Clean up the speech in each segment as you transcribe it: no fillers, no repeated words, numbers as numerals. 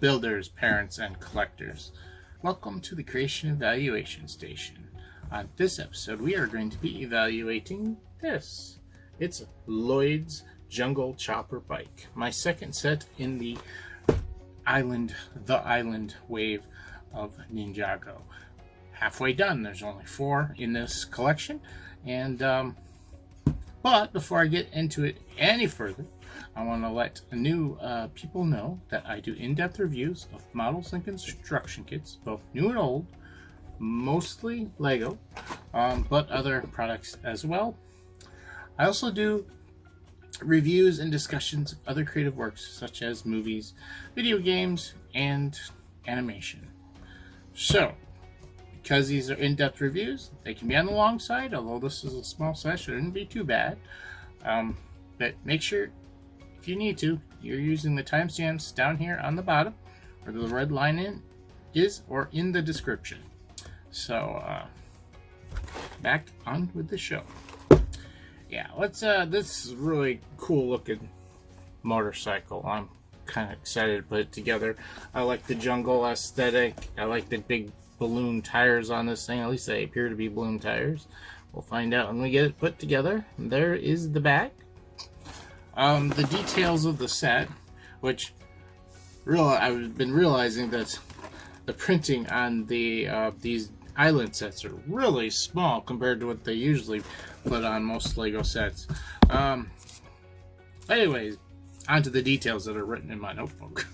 builders, parents, and collectors. Welcome to the Creation Evaluation Station. On this episode, we are going to be evaluating this. It's Lloyd's Jungle Chopper Bike, my second set in the island wave of Ninjago. Halfway done. There's only 4 in this collection, and but before I get into it any further, I want to let new people know that I do in-depth reviews of models and construction kits, both new and old, mostly Lego, but other products as well. I also do reviews and discussions of other creative works such as movies, video games, and animation. So, because these are in-depth reviews, they can be on the long side, although this is a small set, shouldn't be too bad. But make sure, if you need to, you're using the timestamps down here on the bottom, where the red line is, or in the description. So, back on with the show. Yeah, this is really cool looking motorcycle. I'm kind of excited to put it together. I like the jungle aesthetic. I like the big balloon tires on this thing. At least they appear to be balloon tires. We'll find out when we get it put together. There is the back. The details of the set, which I've been realizing that the printing on these island sets are really small compared to what they usually put on most Lego sets. Anyways, onto the details that are written in my notebook.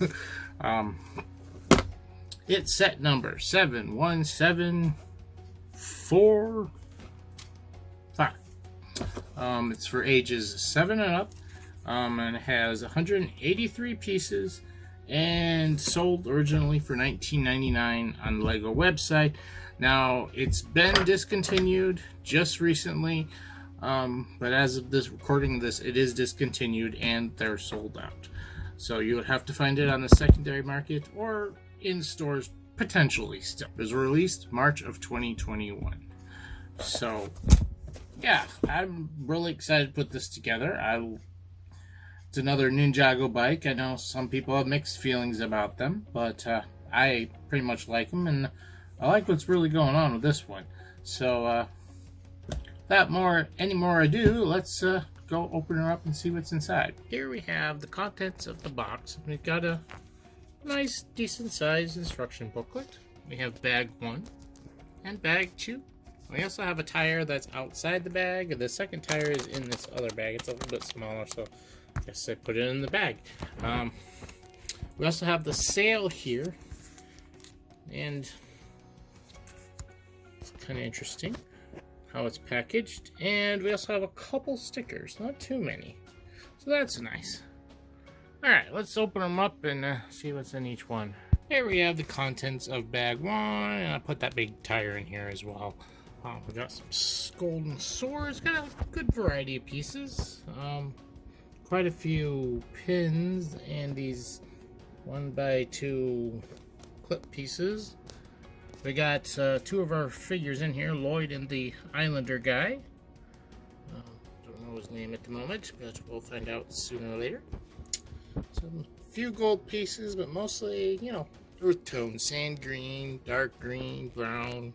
It's set number 71745. It's for ages 7 and up, and it has 183 pieces and sold originally for $19.99 on the Lego website. Now, it's been discontinued just recently, but as of this recording this, it is discontinued and they're sold out. So you would have to find it on the secondary market or in stores potentially still. It was released March of 2021. So, yeah, I'm really excited to put this together. It's another Ninjago bike. I know some people have mixed feelings about them, but I pretty much like them, and I like what's really going on with this one. So, any more ado, let's go open her up and see what's inside. Here we have the contents of the box. We've got a nice, decent sized instruction booklet. We have bag 1 and bag 2. We also have a tire that's outside the bag. The second tire is in this other bag. It's a little bit smaller, so I guess I put it in the bag. We also have the sail here, and it's kind of interesting how it's packaged. And we also have a couple stickers, not too many, so that's nice. Alright, let's open them up and see what's in each one. Here we have the contents of bag 1, and I put that big tire in here as well. We got some golden swords, got a good variety of pieces. Quite a few pins and these 1x2 clip pieces. We got 2 of our figures in here, Lloyd and the Islander guy. Don't know his name at the moment, but we'll find out sooner or later. Some few gold pieces, but mostly, earth tone, sand green, dark green, brown,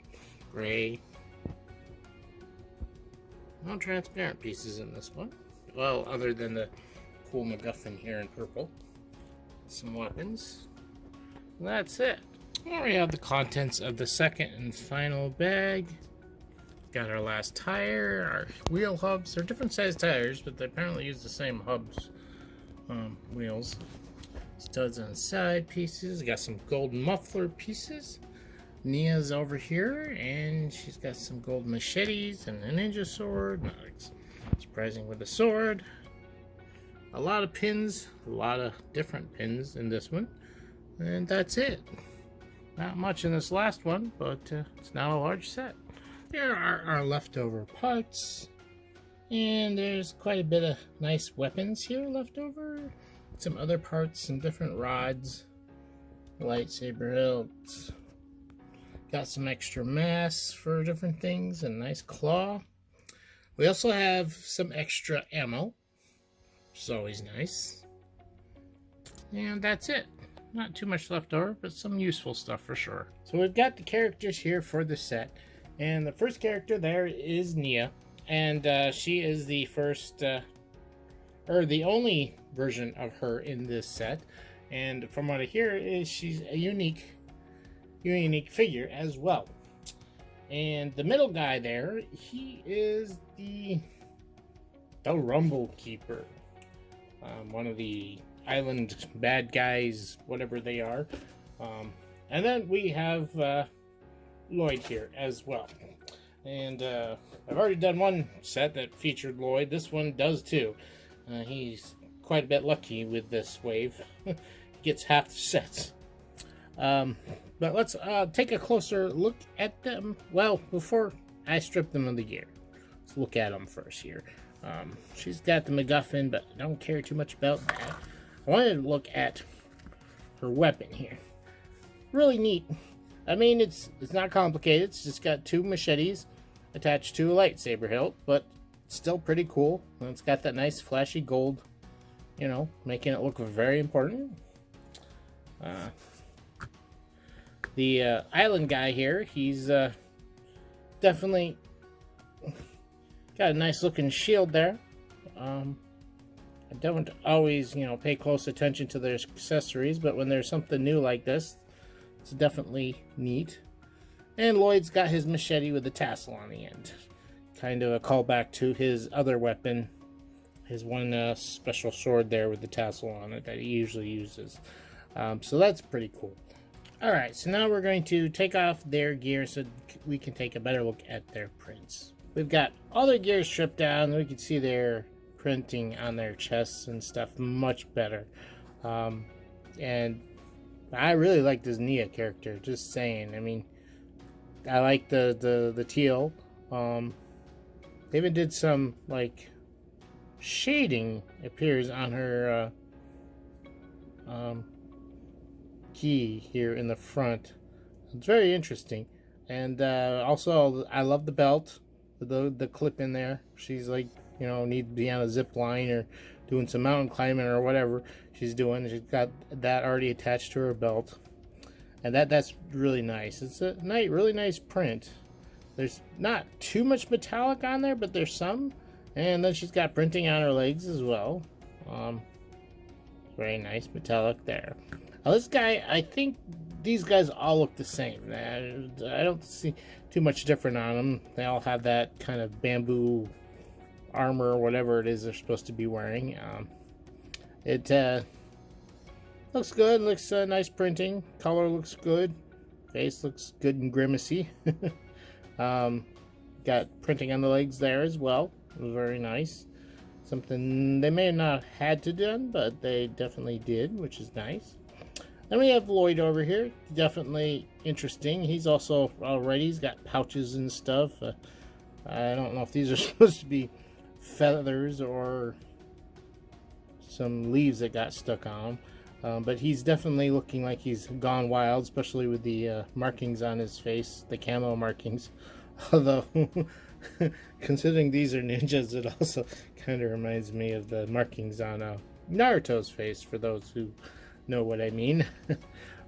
gray. No transparent pieces in this one. Well, other than the cool MacGuffin here in purple. Some weapons. And that's it. Here we have the contents of the second and final bag. Got our last tire, our wheel hubs. They're different sized tires, but they apparently use the same hubs. Wheels, studs on side pieces. Got some gold muffler pieces. Nia's over here, and she's got some gold machetes and a ninja sword. Not surprising with the sword. A lot of pins, a lot of different pins in this one, and that's it. Not much in this last one, but it's now a large set. There are our leftover parts. And there's quite a bit of nice weapons here left over. Some other parts, some different rods, lightsaber hilts. Got some extra mass for different things, and a nice claw. We also have some extra ammo, which is always nice. And that's it. Not too much left over, but some useful stuff for sure. So we've got the characters here for the set. And the first character there is Nia. And she is the first, or the only version of her in this set. And from what I hear is she's a unique figure as well. And the middle guy there, he is the Rumble Keeper. One of the island bad guys, whatever they are. And then we have Lloyd here as well. And I've already done one set that featured Lloyd. This one does too. He's quite a bit lucky with this wave. He gets half the sets. But let's take a closer look at them. Well, before I strip them of the gear, let's look at them first here. She's got the MacGuffin, but I don't care too much about that. I wanted to look at her weapon here. Really neat. I mean, it's not complicated. It's just got two machetes attached to a lightsaber hilt, but it's still pretty cool. And it's got that nice flashy gold, you know, making it look very important. The island guy here, he's definitely got a nice looking shield there. I don't always, you know, pay close attention to their accessories, but when there's something new like this, it's definitely neat. And Lloyd's got his machete with the tassel on the end. Kind of a callback to his other weapon, his one special sword there with the tassel on it that he usually uses. So that's pretty cool. Alright, so now we're going to take off their gear so we can take a better look at their prints. We've got all their gear stripped down. We can see their printing on their chests and stuff much better. And I really like this Nia character, just saying. I mean, I like the teal. They even did some like shading appears on her key here in the front. It's very interesting. And also I love the belt, the clip in there. She's like, you know, need to be on a zip line or doing some mountain climbing or whatever she's doing. She's got that already attached to her belt, and that's really nice. It's a really nice print. There's not too much metallic on there, but there's some. And then she's got printing on her legs as well. Very nice metallic there. Now this guy, I think these guys all look the same. I don't see too much different on them. They all have that kind of bamboo armor or whatever it is they're supposed to be wearing. It looks good. Looks nice printing. Color looks good. Face looks good and grimacy. Got printing on the legs there as well. It was very nice. Something they may have not had to done, but they definitely did, which is nice. Then we have Lloyd over here. Definitely interesting. He's also already, he's got pouches and stuff. I don't know if these are supposed to be feathers or some leaves that got stuck on him. But he's definitely looking like he's gone wild, especially with the markings on his face, the camo markings. Although, considering these are ninjas, it also kind of reminds me of the markings on Naruto's face, for those who know what I mean.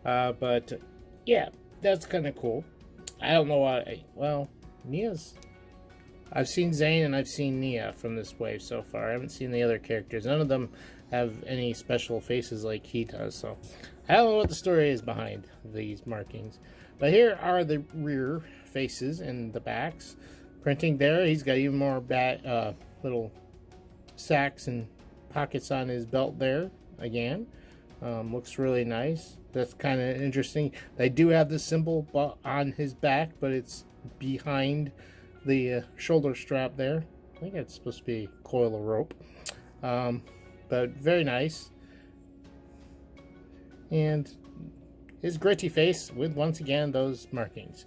But yeah, that's kind of cool. I don't know why. Well, Nia's. I've seen Zane and I've seen Nia from this wave so far. I haven't seen the other characters. None of them have any special faces like he does. So I don't know what the story is behind these markings. But here are the rear faces and the backs. Printing there. He's got even more little sacks and pockets on his belt there again. Looks really nice. That's kind of interesting. They do have the symbol on his back, but it's behind the shoulder strap there. I think it's supposed to be a coil of rope. But very nice. And his gritty face with, once again, those markings.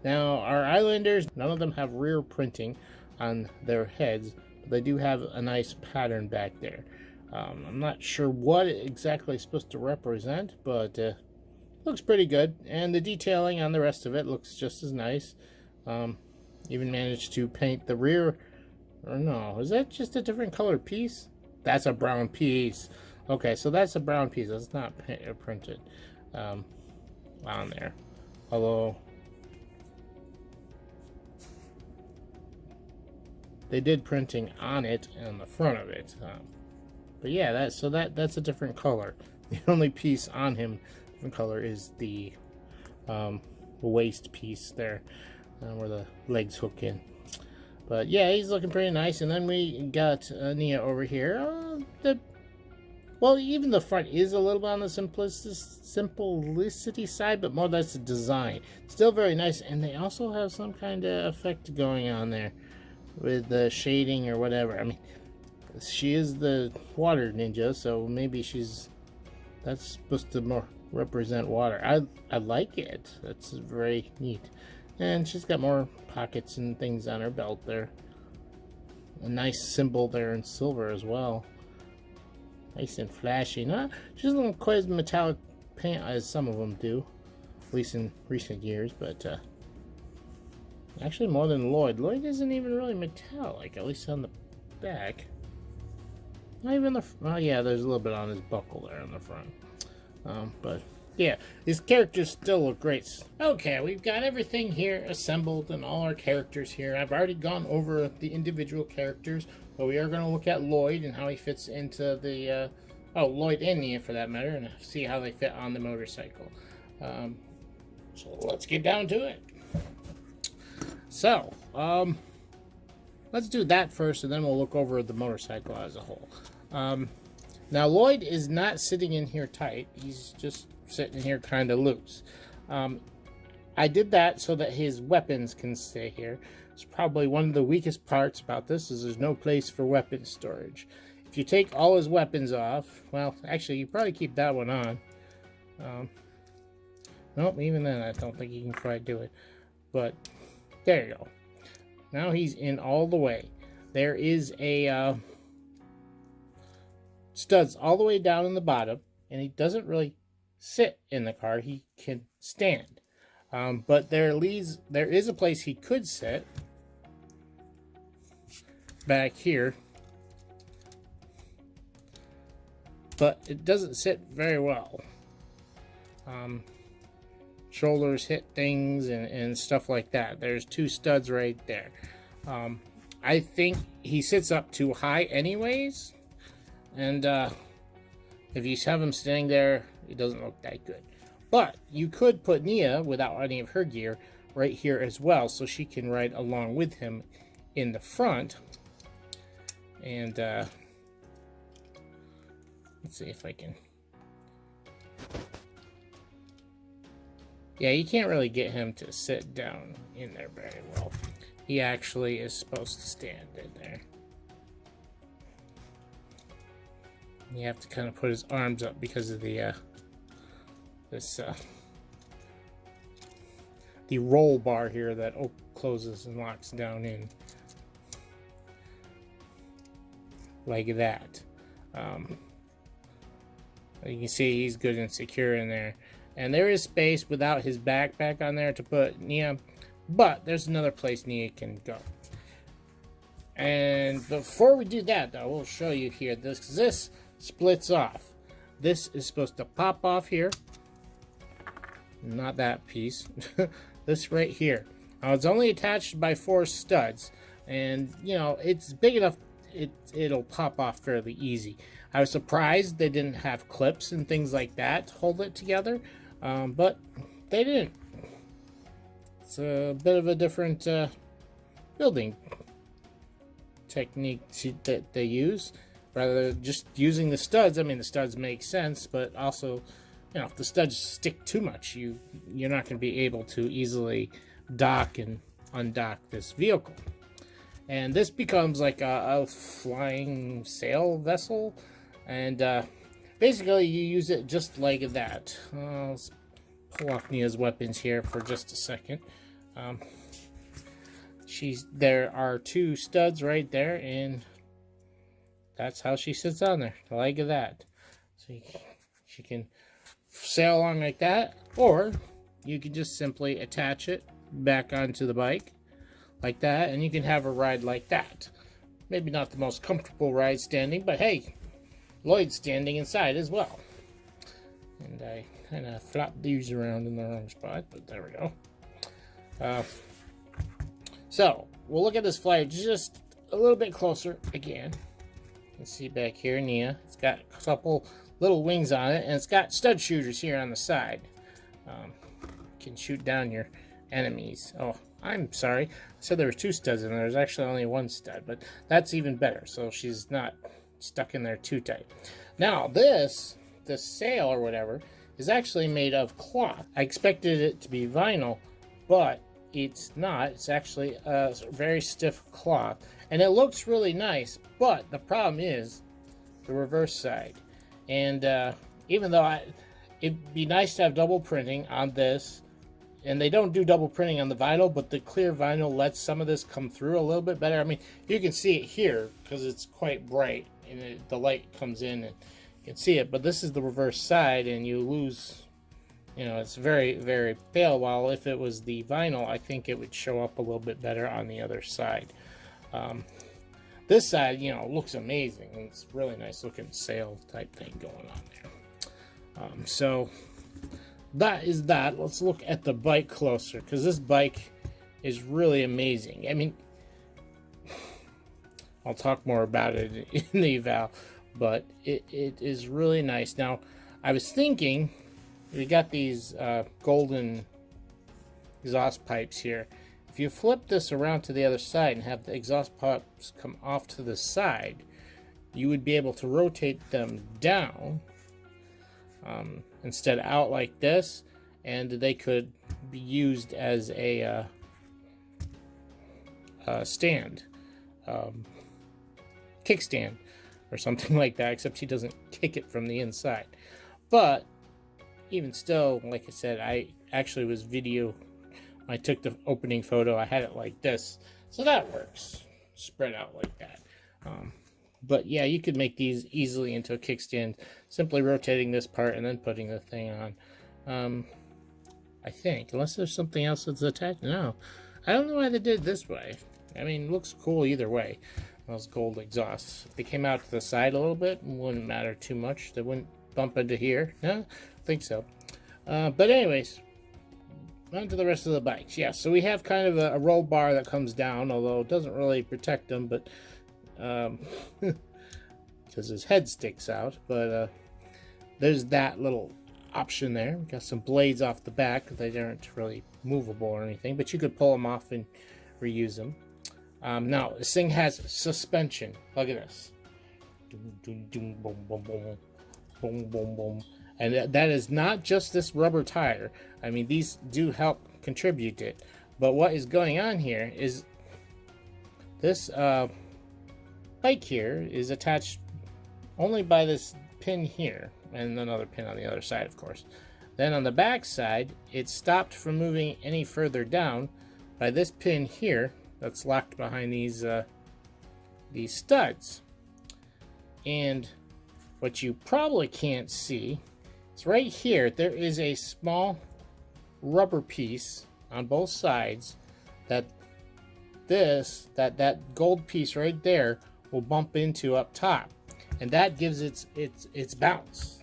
Now, our Islanders, none of them have rear printing on their heads, but they do have a nice pattern back there. I'm not sure what it exactly is supposed to represent, but looks pretty good. And the detailing on the rest of it looks just as nice. Even managed to paint the rear. Or no, is that just a different color piece? That's a brown piece. Okay, so that's a brown piece. That's not printed on there. Although they did printing on it and the front of it. But yeah, that's a different color. The only piece on him different color is the waist piece there, where the legs hook in. But yeah, he's looking pretty nice. And then we got Nia over here. Well, even the front is a little bit on the simplicity side, but more that's the design. Still very nice, and they also have some kind of effect going on there with the shading or whatever. I mean, she is the water ninja, so maybe that's supposed to more represent water. I like it. That's very neat. And she's got more pockets and things on her belt there. A nice symbol there in silver as well. Nice and flashy. She doesn't look quite as metallic paint as some of them do, at least in recent years, but actually more than Lloyd. Lloyd isn't even really metallic, at least on the back. Not even the... Oh yeah, there's a little bit on his buckle there on the front. But yeah, these characters still look great. Okay, we've got everything here assembled and all our characters here. I've already gone over the individual characters, but we are going to look at Lloyd and how he fits into the... Lloyd and Nia for that matter, and see how they fit on the motorcycle. So let's get down to it. So, let's do that first, and then we'll look over the motorcycle as a whole. Now, Lloyd is not sitting in here tight. He's just sitting here kind of loose. I did that so that his weapons can stay here. It's probably one of the weakest parts about this is there's no place for weapon storage. If you take all his weapons off, well, actually, you probably keep that one on. Nope, even then, I don't think you can quite do it. But, there you go. Now he's in all the way. There is a studs all the way down in the bottom, and he doesn't really sit in the car. He can stand. But there is a place he could sit back here, but it doesn't sit very well. Shoulders hit things and stuff like that. There's two studs right there. I think he sits up too high anyways, and if you have him standing there, it doesn't look that good. But you could put Nia, without any of her gear, right here as well, so she can ride along with him in the front. And let's see if I can... Yeah, you can't really get him to sit down in there very well. He actually is supposed to stand in there. You have to kind of put his arms up because of the the roll bar here that closes and locks down in like that. You can see he's good and secure in there, and there is space without his backpack on there to put Nia, but there's another place Nia can go. And before we do that, though, we'll show you here. This splits off. This is supposed to pop off here. Not that piece. This right here. Now, it's only attached by 4 studs, and you know it's big enough. It'll pop off fairly easy. I was surprised they didn't have clips and things like that to hold it together, but they didn't. It's a bit of a different building technique that they use, rather than just using the studs. I mean, the studs make sense, but also, you know, if the studs stick too much, you're not going to be able to easily dock and undock this vehicle. And this becomes like a flying sail vessel, and basically you use it just like that. Let's pull off Nia's weapons here for just a second. There are 2 studs right there, and that's how she sits on there, like that. So she can sail along like that, or you can just simply attach it back onto the bike like that, and you can have a ride like that. Maybe not the most comfortable ride standing, but hey, Lloyd standing inside as well. And I kind of flopped these around in the wrong spot, but there we go. So we'll look at this flyer just a little bit closer again. You can see back here, Nia. It's got a couple little wings on it, and it's got stud shooters here on the side. Can shoot down your enemies. Oh, I'm sorry. I said there were 2 studs in there. There's actually only 1 stud, but that's even better. So she's not stuck in there too tight. Now this sail or whatever is actually made of cloth. I expected it to be vinyl, but it's not. It's actually a very stiff cloth, and it looks really nice. But the problem is the reverse side. And even though it'd be nice to have double printing on this, and they don't do double printing on the vinyl, but the clear vinyl lets some of this come through a little bit better. I mean, you can see it here because it's quite bright, and the light comes in and you can see it. But this is the reverse side, and you lose, you know, it's very, very pale. While if it was the vinyl, I think it would show up a little bit better on the other side. This side, you know, looks amazing. It's really nice looking sail type thing going on there. So that is that. Let's look at the bike closer, because this bike is really amazing. I mean, I'll talk more about it in the eval, but it is really nice. Now, I was thinking, we got these golden exhaust pipes here. If you flip this around to the other side and have the exhaust pipes come off to the side, you would be able to rotate them down instead out like this, and they could be used as a stand, kickstand or something like that, except she doesn't kick it from the inside. But even still, like I said, I actually was I took the opening photo, I had it like this, so that works, spread out like that. But yeah, you could make these easily into a kickstand, simply rotating this part and then putting the thing on. I think, unless there's something else that's attached. No, I don't know why they did it this way. I mean, it looks cool either way. Those gold exhausts, if they came out to the side a little bit, it wouldn't matter too much. They wouldn't bump into here. No, I think so. But anyways, on to the rest of the bikes. Yeah, so we have kind of a roll bar that comes down, although it doesn't really protect them, but because his head sticks out. But there's that little option there. We got some blades off the back. They aren't really movable or anything, but you could pull them off and reuse them. Now, this thing has suspension. Look at this. Boom, boom, boom, boom, boom, boom, boom. And that is not just this rubber tire. I mean, these do help contribute it. But what is going on here is this bike here is attached only by this pin here, and another pin on the other side, of course. Then on the back side, it's stopped from moving any further down by this pin here that's locked behind these studs. And what you probably can't see, it's right here. There is a small rubber piece on both sides that that gold piece right there will bump into up top, and that gives its bounce.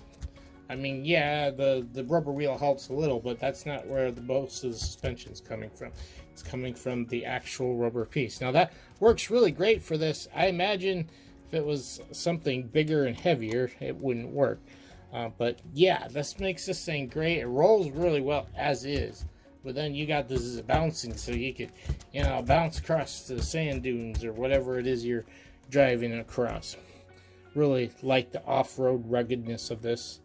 I mean, yeah, the rubber wheel helps a little, but that's not where most of the suspension's coming from. It's coming from the actual rubber piece. Now that works really great for this. I imagine if it was something bigger and heavier, it wouldn't work. But yeah, this makes this thing great. It rolls really well as is. But then you got this bouncing, so you could, you know, bounce across the sand dunes or whatever it is you're driving across. Really like the off-road ruggedness of this.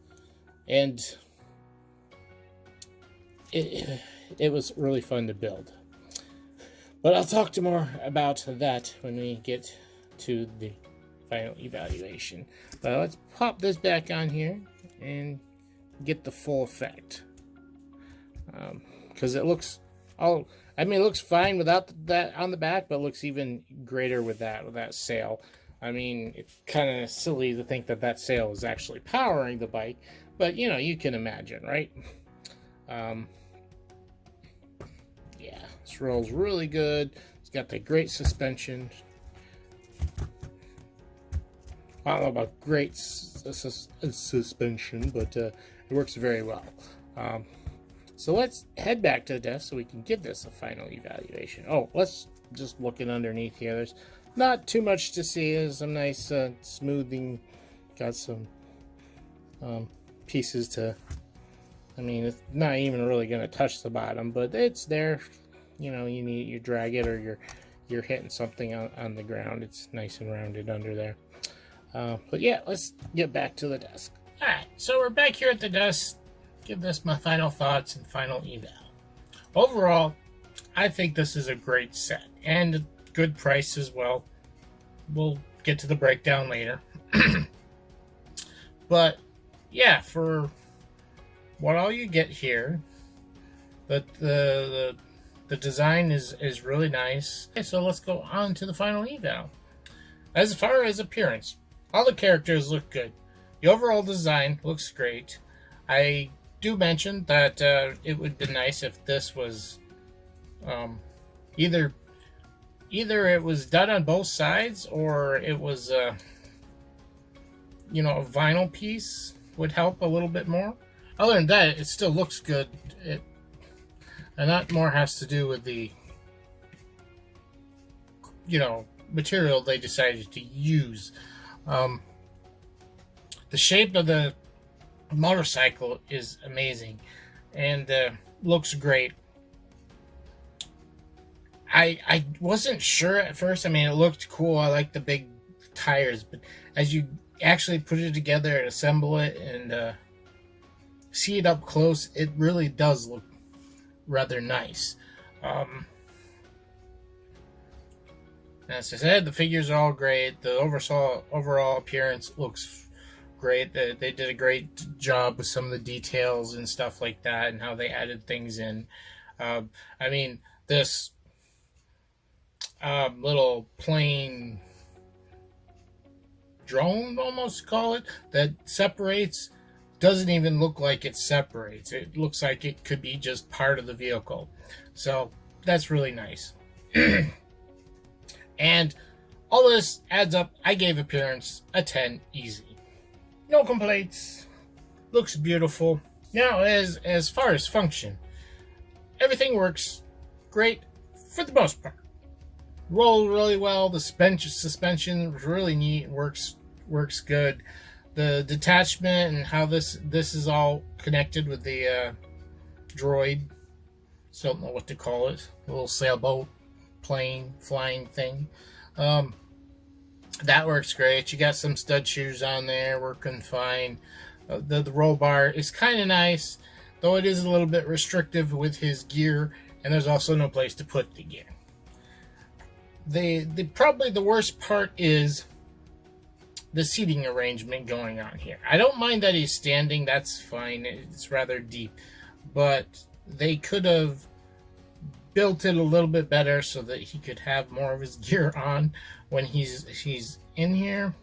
And it was really fun to build. But I'll talk more about that when we get to the final evaluation. But let's pop this back on here and get the full effect. Because it looks it looks fine without that on the back, but it looks even greater with that sail. I mean, it's kind of silly to think that sail is actually powering the bike, but you know, you can imagine, right? Yeah, this rolls really good. It's got the great suspension. I don't know about great suspension, but it works very well. So let's head back to the desk so we can give this a final evaluation. Oh, let's just look it underneath here. There's not too much to see. There's some nice smoothing. Got some pieces to, I mean, it's not even really going to touch the bottom, but it's there. You know, you drag it, or you're hitting something on the ground. It's nice and rounded under there. But yeah, let's get back to the desk. All right, so we're back here at the desk. Give this my final thoughts and final eval. Overall, I think this is a great set and a good price as well. We'll get to the breakdown later. But yeah, for what all you get here, but the design is really nice. Okay, so let's go on to the final eval. As far as appearance, all the characters look good. The overall design looks great. I do mention that it would be nice if this was either it was done on both sides, or it was you know, a vinyl piece would help a little bit more. Other than that, it still looks good. And that more has to do with the, you know, material they decided to use. The shape of the motorcycle is amazing and looks great. I wasn't sure at first. I mean, it looked cool. I like the big tires, but as you actually put it together and assemble it and see it up close, it really does look rather nice. As I said, the figures are all great. The overall appearance looks great. They did a great job with some of the details and stuff like that, and how they added things in. I mean, this little plane drone, almost call it, that separates, doesn't even look like it separates. It looks like it could be just part of the vehicle. So that's really nice. And all this adds up. I gave appearance a 10 easy. No complaints. Looks beautiful. Now, as far as function, everything works great for the most part. Roll really well. The suspension is really neat. Works good. The detachment and how this is all connected with the droid. So I don't know what to call it. A little sailboat, plane, flying thing. That works great. You got some stud shoes on there, working fine. The roll bar is kind of nice, though it is a little bit restrictive with his gear, and there's also no place to put the gear. Probably the worst part is the seating arrangement going on here. I don't mind that he's standing. That's fine. It's rather deep, but they could have built it a little bit better so that he could have more of his gear on when he's in here.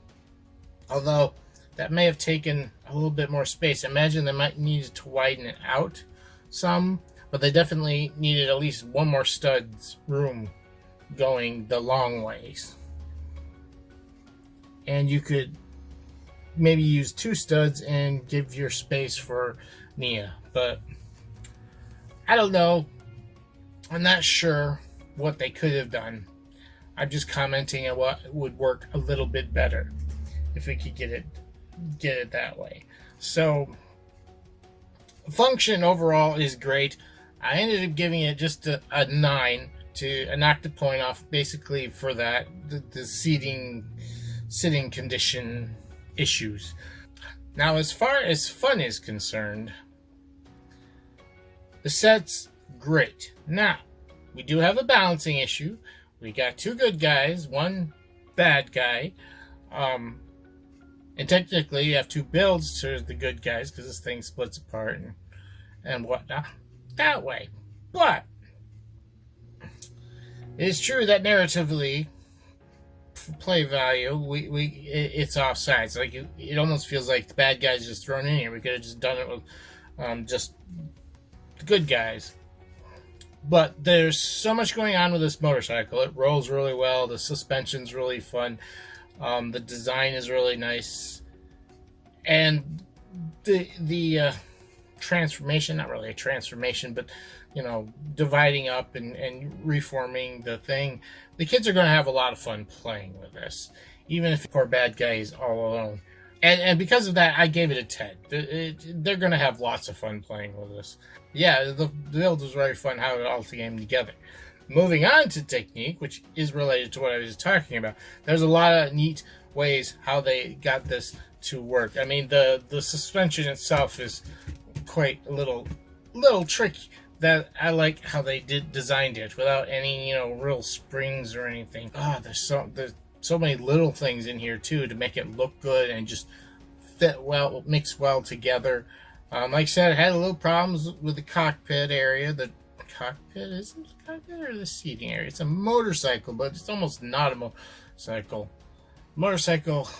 Although that may have taken a little bit more space. Imagine they might need to widen it out some, but they definitely needed at least one more studs room going the long ways. And you could maybe use 2 studs and give your space for Nia, but I don't know. I'm not sure what they could have done. I'm just commenting on what would work a little bit better if we could get it that way. So function overall is great. I ended up giving it just a 9 to knock the point off, basically for that the sitting condition issues. Now, as far as fun is concerned, the set's great. Now, we do have a balancing issue. We got 2 good guys, 1 bad guy. And technically, you have 2 builds to the good guys because this thing splits apart and whatnot that way. But it is true that narratively, for play value, it's offsides. Like it almost feels like the bad guys just thrown in here. We could have just done it with just the good guys. But there's so much going on with this motorcycle. It rolls really well. The suspension's really fun. The design is really nice, and the transformation, not really a transformation, but dividing up and reforming the thing. The kids are going to have a lot of fun playing with this, even if the poor bad guy is all alone. And because of that, I gave it a 10. They're going to have lots of fun playing with this. Yeah, the build was very fun, how it all came together. Moving on to technique, which is related to what I was talking about. There's a lot of neat ways how they got this to work. I mean, the suspension itself is quite a little tricky. That I like how they designed it without any real springs or anything. There's so many little things in here too to make it look good and just fit well, mix well together. Like I said, I had a little problems with the cockpit area. The cockpit, is it the cockpit or the seating area? It's a motorcycle, but it's almost not a motorcycle. Motorcycle,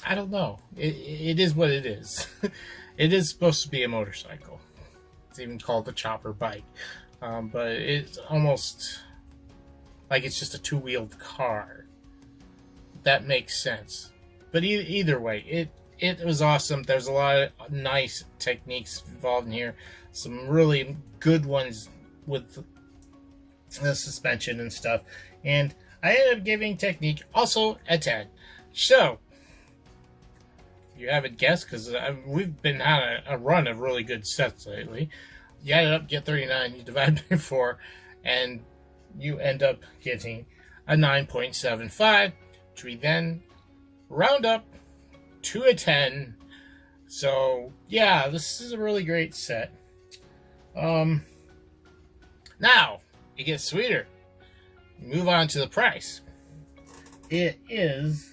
I don't know. It is what it is. It is supposed to be a motorcycle. It's even called the chopper bike, but it's almost like it's just a two-wheeled car. That makes sense. But either way, it was awesome. There's a lot of nice techniques involved in here. Some really good ones with the suspension and stuff. And I ended up giving technique also a 10. So, if you haven't guessed, because we've been on a run of really good sets lately, you add it up, get 39, you divide by 4, and you end up getting a 9.75, which we then round up to a 10. So, yeah, this is a really great set. Now, it gets sweeter. Move on to the price. It is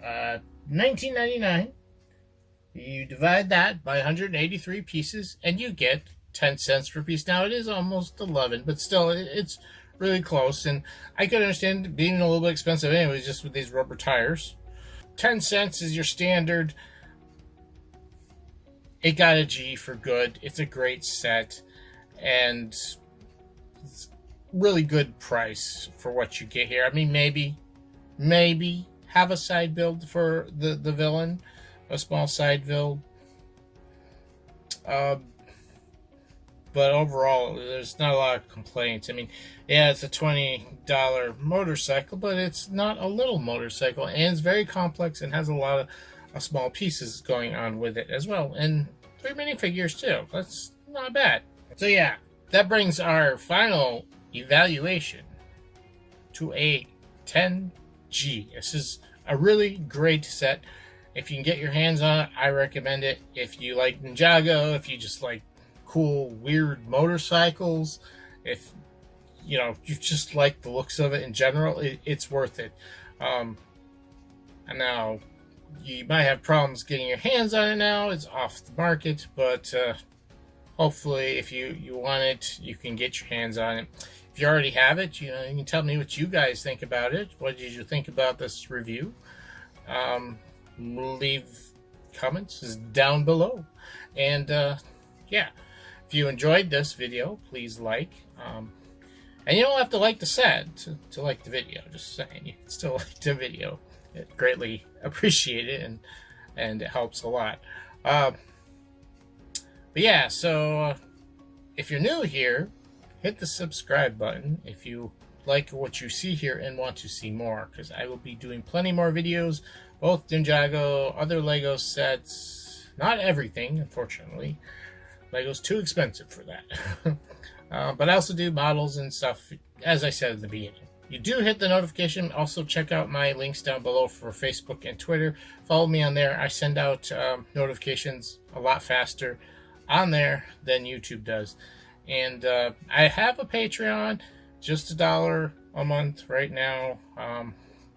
$19.99. You divide that by 183 pieces, and you get 10 cents per piece. Now, it is almost 11, but still, it's really close. And I could understand it being a little bit expensive anyways, just with these rubber tires. 10 cents is your standard. It got a G for good. It's a great set, and it's really good price for what you get here. I mean, maybe have a side build for the villain, a small side build. But overall, there's not a lot of complaints. I mean, yeah, it's a $20 motorcycle, but it's not a little motorcycle, and it's very complex and has a lot of small pieces going on with it as well, and 3 minifigures too. That's not bad. So yeah, that brings our final evaluation to a 10G. This is a really great set. If you can get your hands on it, I recommend it. If you like Ninjago, if you just like cool, weird motorcycles, if you just like the looks of it in general, it's worth it. And now you might have problems getting your hands on it now. It's off the market, but hopefully if you want it, you can get your hands on it. If you already have it, you can tell me what you guys think about it. What did you think about this review? Leave comments down below. And yeah, if you enjoyed this video, please like. And you don't have to like the set to like the video. Just saying, you can still like the video. It greatly appreciate it, and it helps a lot. But yeah, so if you're new here, hit the subscribe button if you like what you see here and want to see more, because I will be doing plenty more videos, both Ninjago, other Lego sets, not everything, unfortunately. Lego's too expensive for that. But I also do models and stuff, as I said in the beginning. You do hit the notification. Also, check out my links down below for Facebook and Twitter. Follow me on there. I send out notifications a lot faster on there than YouTube does. And I have a Patreon, just $1 a month right now.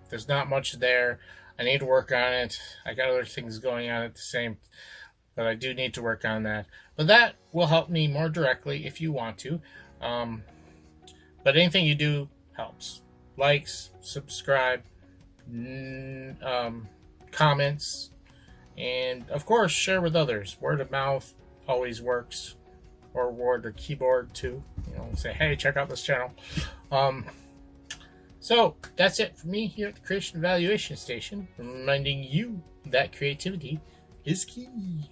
There's not much there. I need to work on it. I got other things going on at the same, but I do need to work on that. But that will help me more directly if you want to. But anything you do helps. Likes, subscribe, comments, and of course share with others. Word of mouth always works, or word or keyboard too. Say, hey, check out this channel. So that's it for me here at the Creation Evaluation Station, reminding you that creativity is key.